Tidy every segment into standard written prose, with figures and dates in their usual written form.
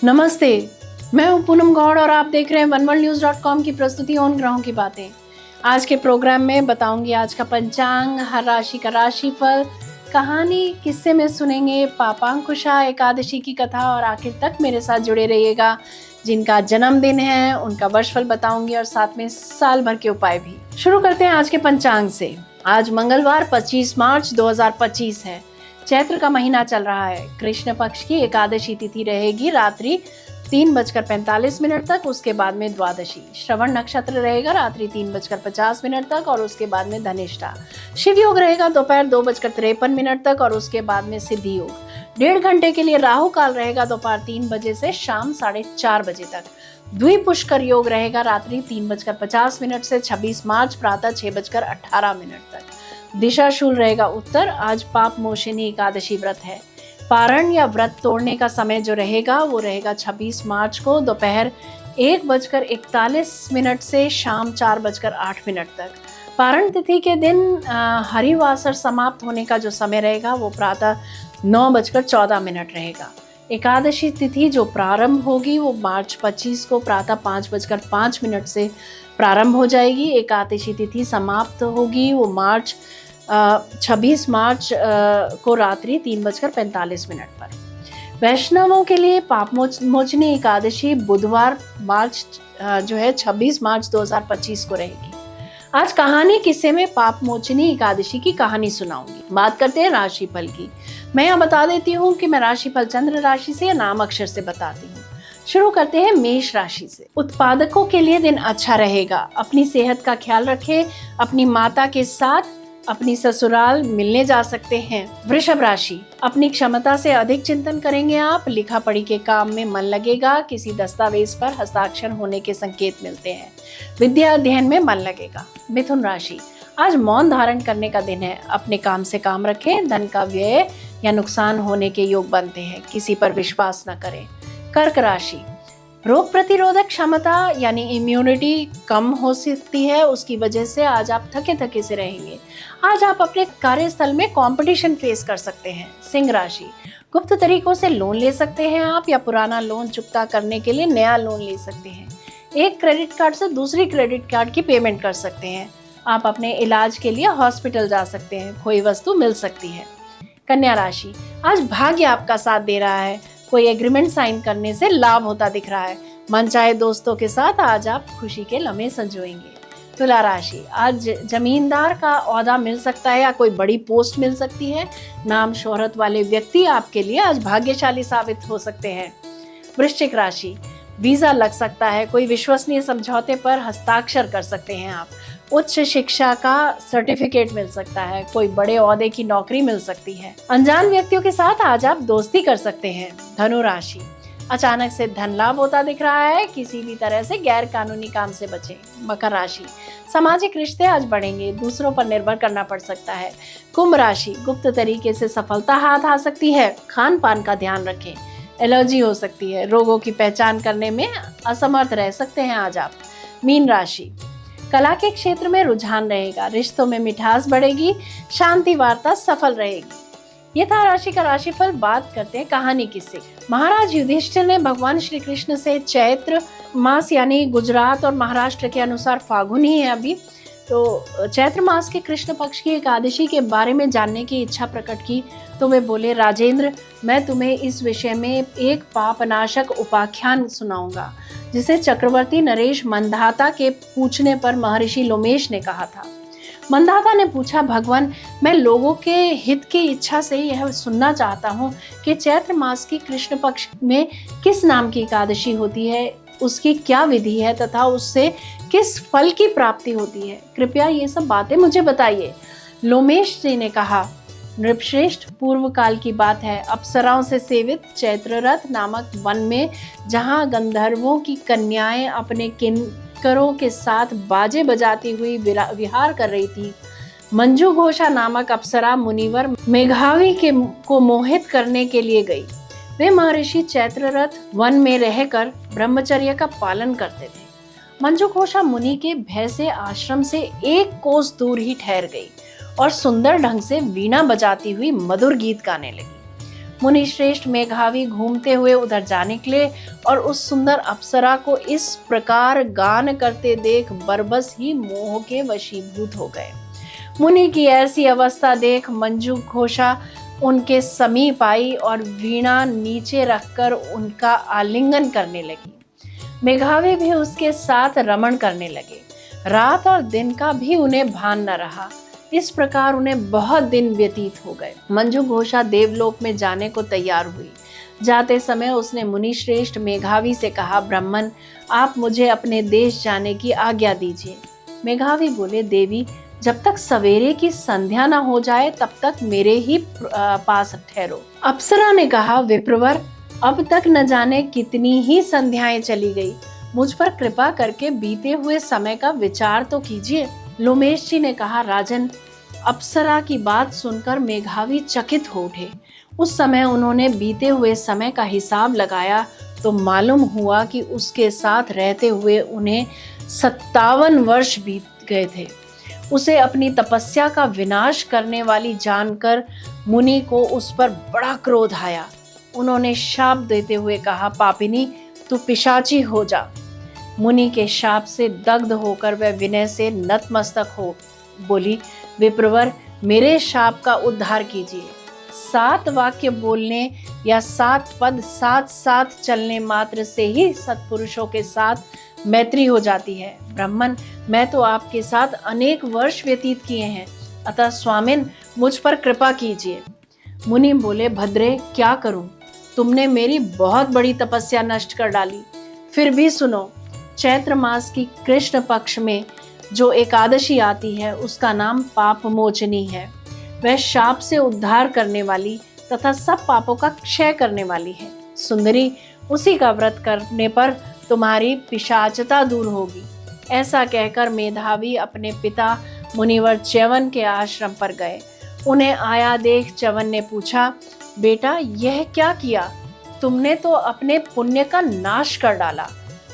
नमस्ते, मैं हूं पूनम गौड़ और आप देख रहे हैं oneworldnews.com की प्रस्तुति उन ग्रहों की बातें। आज के प्रोग्राम में बताऊंगी आज का पंचांग, हर राशि का राशिफल, कहानी, किस्से में सुनेंगे पापांकुशा एकादशी की कथा और आखिर तक मेरे साथ जुड़े रहिएगा। जिनका जन्मदिन है उनका वर्षफल बताऊंगी और साथ में साल भर के उपाय भी। शुरू करते हैं आज के पंचांग से। आज मंगलवार 25 मार्च 2025 है। चैत्र का महीना चल रहा है। कृष्ण पक्ष की एकादशी तिथि रहेगी रात्रि 3:45 तक, उसके बाद में द्वादशी। श्रवण नक्षत्र रहेगा रात्रि 3:50 तक और उसके बाद में धनिष्ठा। शिव योग रहेगा दोपहर 2:53 तक और उसके बाद में सिद्धि योग। 1.5 घंटे के लिए राहु काल रहेगा दोपहर 3 बजे से शाम 4:30 बजे तक। द्विपुष्कर योग रहेगा रात्रि 3:50 से 26 मार्च प्रातः 6:18 तक। दिशा शूल रहेगा उत्तर। आज पाप मोशिनी एकादशी व्रत है। पारण या व्रत तोड़ने का समय जो रहेगा वो रहेगा 26 मार्च को दोपहर 1:41 से शाम 4:08 तक। पारण तिथि के दिन हरिवासर समाप्त होने का जो समय रहेगा वो प्रातः 9:14 रहेगा। एकादशी तिथि जो प्रारंभ होगी वो मार्च 25 को प्रातः 5:05 से प्रारंभ हो जाएगी। एकादशी तिथि समाप्त होगी वो 26 मार्च को रात्रि 3:45 पर। वैष्णवों के लिए पाप मोचनी एकादशी बुधवार जो है 26 मार्च 2025 को रहेगी। आज कहानी किस्से में पाप मोचनी एकादशी की कहानी सुनाऊंगी। बात करते हैं राशिफल की। मैं यहाँ बता देती हूँ कि मैं राशिफल चंद्र राशि से या नाम अक्षर से बताती हूँ। शुरू करते हैं मेष राशि से। उत्पादकों के लिए दिन अच्छा रहेगा। अपनी सेहत का ख्याल रखें। अपनी माता के साथ अपनी ससुराल मिलने जा सकते हैं। वृषभ राशि, अपनी क्षमता से अधिक चिंतन करेंगे आप। लिखा पढ़ी के काम में मन लगेगा। किसी दस्तावेज पर हस्ताक्षर होने के संकेत मिलते हैं। विद्या अध्ययन में मन लगेगा। मिथुन राशि, आज मौन धारण करने का दिन है। अपने काम से काम रखें। धन का व्यय या नुकसान होने के योग बनते हैं। किसी पर विश्वास न करें। कर्क राशि, रोग प्रतिरोधक क्षमता यानी इम्यूनिटी कम हो सकती है। उसकी वजह से आज आप थके थके से रहेंगे। आज आप अपने कार्यस्थल में कंपटीशन फेस कर सकते हैं। सिंह राशि, गुप्त तरीकों से लोन ले सकते हैं आप या पुराना लोन चुकता करने के लिए नया लोन ले सकते हैं। एक क्रेडिट कार्ड से दूसरी क्रेडिट कार्ड की पेमेंट कर सकते हैं। आप अपने इलाज के लिए हॉस्पिटल जा सकते हैं। कोई वस्तु मिल सकती है। कन्या राशि, आज भाग्य आपका साथ दे रहा है। कोई एग्रीमेंट साइन करने से लाभ होता दिख रहा है। मनचाहे दोस्तों के साथ आज आप खुशी के लम्हे संजोएंगे। तुला राशि, आज जमींदार का ओहदा मिल सकता है या कोई बड़ी पोस्ट मिल सकती है। नाम शोहरत वाले व्यक्ति आपके लिए आज भाग्यशाली साबित हो सकते हैं। वृश्चिक राशि, वीजा लग सकता है। कोई विश्वसनीय समझौते पर हस्ताक्षर कर सकते हैं आप। उच्च शिक्षा का सर्टिफिकेट मिल सकता है। कोई बड़े ओहदे की नौकरी मिल सकती है। अनजान व्यक्तियों के साथ आज आप दोस्ती कर सकते हैं। धनु राशि, अचानक से धन लाभ होता दिख रहा है। किसी भी तरह से गैर कानूनी काम से बचें। मकर राशि, सामाजिक रिश्ते आज बढ़ेंगे। दूसरों पर निर्भर करना पड़ सकता है। कुंभ राशि, गुप्त तरीके से सफलता हाथ आ सकती है। खान पान का ध्यान रखें। एलर्जी हो सकती है। रोगों की पहचान करने में असमर्थ रह सकते हैं आज आप। मीन राशि, कला के क्षेत्र में रुझान रहेगा। रिश्तों में मिठास बढ़ेगी। शांति वार्ता सफल रहेगी। ये था राशि का राशिफल। बात करते हैं कहानी किससे। महाराज युधिष्ठिर ने भगवान श्री कृष्ण से चैत्र मास यानी गुजरात और महाराष्ट्र के अनुसार फागुन ही है अभी, तो चैत्र मास के कृष्ण पक्ष की एकादशी के बारे में जानने की इच्छा प्रकट की। तो वे बोले, राजेंद्र, मैं तुम्हें इस विषय में एक पापनाशक उपाख्यान सुनाऊंगा जिसे चक्रवर्ती नरेश मंधाता के पूछने पर महर्षि लोमेश ने कहा था। मंधाता ने पूछा, भगवान, मैं लोगों के हित की इच्छा से यह सुनना चाहता हूँ कि चैत्र मास की कृष्ण पक्ष में किस नाम की एकादशी होती है, उसकी क्या विधि है तथा उससे किस फल की प्राप्ति होती है। कृपया ये सब बातें मुझे बताइए। लोमेश जी ने कहा, नृपश्रेष्ठ, पूर्व काल की बात है। अप्सराओं से सेवित चैत्ररथ नामक वन में जहाँ गंधर्वों की कन्याएं अपने किन्नरों के साथ बाजे बजाती हुई विहार कर रही थी, मंजू घोषा नामक अप्सरा मुनिवर मेघावी को मोहित करने के लिए गई। वे महर्षि चैत्ररथ वन में रहकर ब्रह्मचर्य का पालन करते थे। मंजू घोषा मुनि के भय से आश्रम से 1 कोस दूर ही ठहर गई और सुंदर ढंग से वीणा बजाती हुई मधुर गीत गाने लगी। मुनि श्रेष्ठ मेघावी घूमते हुए उधर जा निकले और उस सुंदर अप्सरा को इस प्रकार गान करते देख बरबस ही मोह के वशीभूत हो गए। मुनि की ऐसी अवस्था देख मंजू घोषा उनके समीप आई और वीणा नीचे रखकर उनका आलिंगन करने लगी। मेघावी भी उसके साथ रमण करने लगे। रात और दिन का भी उन्हें भान न रहा। इस प्रकार उन्हें बहुत दिन व्यतीत हो गए। मंजू घोषा देवलोक में जाने को तैयार हुई। जाते समय उसने मुनि श्रेष्ठ मेघावी से कहा, ब्राह्मण, आप मुझे अपने देश जाने की आज्ञा दीजिए। मेघावी बोले, देवी, जब तक सवेरे की संध्या न हो जाए तब तक मेरे ही पास ठहरो। अप्सरा ने कहा, विप्रवर, अब तक न जाने कितनी ही संध्याएं चली गई, मुझ पर कृपा करके बीते हुए समय का विचार तो कीजिए। लोमेश जी ने कहा, राजन, अप्सरा की बात सुनकर मेघावी चकित हो उठे। उस समय उन्होंने बीते हुए समय का हिसाब लगाया तो मालूम हुआ कि उसके साथ रहते हुए उन्हें 57 वर्ष बीत गए थे। उसे अपनी तपस्या का विनाश करने वाली जानकर मुनि को उस पर बड़ा क्रोध आया। उन्होंने शाप देते हुए कहा, पापिनी, तू पिशाची हो जा। मुनि के शाप से दग्ध होकर वह विनय से नतमस्तक हो बोली, विप्रवर, मेरे शाप का उद्धार कीजिए। 7 वाक्य बोलने या 7 पद साथ साथ चलने मात्र से ही सत्पुरुषों के साथ मैत्री हो जाती है। ब्राह्मण, मैं तो आपके साथ अनेक वर्ष व्यतीत किए हैं, अतः स्वामिन, मुझ पर कृपा कीजिए। मुनि बोले, भद्रे, क्या करूं? तुमने मेरी बहुत बड़ी तपस्या नष्ट कर डाली। फिर भी सुनो, चैत्र मास की कृष्ण पक्ष में जो एकादशी आती है उसका नाम पाप मोचनी है। वह शाप से उद्धार करने वाली तथा सब पापों का क्षय करने वाली है। सुंदरी, उसी का व्रत करने पर तुम्हारी पिशाचता दूर होगी। ऐसा कहकर मेधावी अपने पिता मुनिवर च्यवन के आश्रम पर गए। उन्हें आया देख च्यवन ने पूछा, बेटा, यह क्या किया? तुमने तो अपने पुण्य का नाश कर डाला।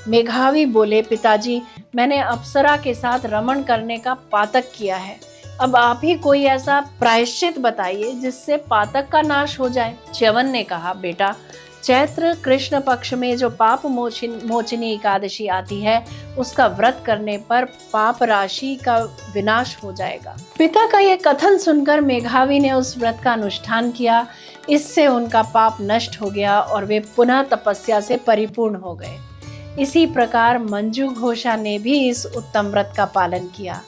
मेघावी बोले, पिताजी, मैंने अप्सरा के साथ रमण करने का पातक किया है। अब आप ही कोई ऐसा प्रायश्चित बताइए जिससे पातक का नाश हो जाए। च्यवन ने कहा, बेटा, चैत्र कृष्ण पक्ष में जो पाप मोचनी एकादशी आती है उसका व्रत करने पर पाप राशि का विनाश हो जाएगा। पिता का यह कथन सुनकर मेघावी ने उस व्रत का अनुष्ठान किया। इससे उनका पाप नष्ट हो गया और वे पुनः तपस्या से परिपूर्ण हो गए। इसी प्रकार मंजू घोषा ने भी इस उत्तम व्रत का पालन किया।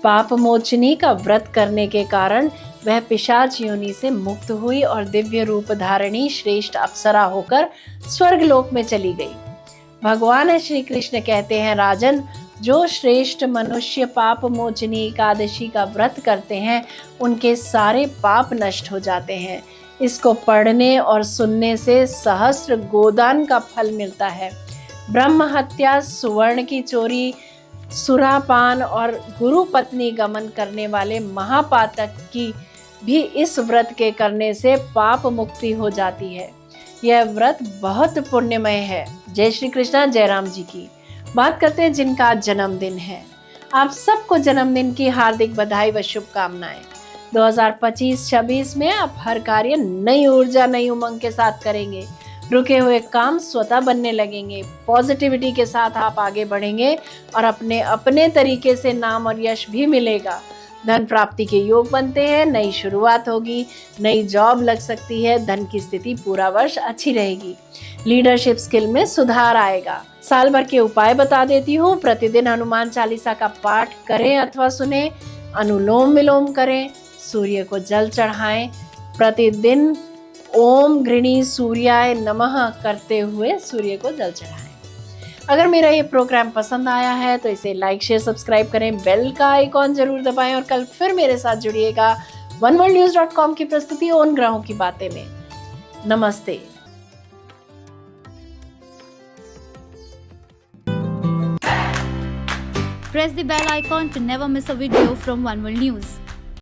पाप मोचनी का व्रत करने के कारण वह पिशाच योनि से मुक्त हुई और दिव्य रूप धारणी श्रेष्ठ अप्सरा होकर स्वर्गलोक में चली गई। भगवान श्री कृष्ण कहते हैं, राजन, जो श्रेष्ठ मनुष्य पाप मोचनी एकादशी का व्रत करते हैं उनके सारे पाप नष्ट हो जाते हैं। इसको पढ़ने और सुनने से सहस्त्र गोदान का फल मिलता है। ब्रह्म हत्या, सुवर्ण की चोरी, सुरापान और गुरु पत्नी गमन करने वाले महापातक की भी इस व्रत के करने से पाप मुक्ति हो जाती है। यह व्रत बहुत पुण्यमय है। जय श्री कृष्णा। जयराम जी की बात करते हैं जिनका जन्मदिन है। आप सबको जन्मदिन की हार्दिक बधाई व शुभकामनाएं। 2025-26 में आप हर कार्य नई ऊर्जा, नई उमंग के साथ करेंगे। रुके हुए काम स्वतः बनने लगेंगे। पॉजिटिविटी के साथ आप आगे बढ़ेंगे और अपने अपने तरीके से नाम और यश भी मिलेगा। धन प्राप्ति के योग बनते हैं। नई शुरुआत होगी, नई जॉब लग सकती है। धन की स्थिति पूरा वर्ष अच्छी रहेगी। लीडरशिप स्किल में सुधार आएगा। साल भर के उपाय बता देती हूँ। प्रतिदिन हनुमान चालीसा का पाठ करें अथवा सुने। अनुलोम विलोम करें। सूर्य को जल चढ़ाएं। प्रतिदिन ओम घृणी सूर्याय नमः करते हुए सूर्य को जल चढ़ाएं। अगर मेरा ये प्रोग्राम पसंद आया है तो इसे लाइक, शेयर, सब्सक्राइब करें। बेल का आइकॉन जरूर दबाएं और कल फिर मेरे साथ जुड़िएगा oneworldnews.com की प्रस्तुति उन ग्रहों की बातें में। नमस्ते। Press the bell icon to never miss a video from One World News.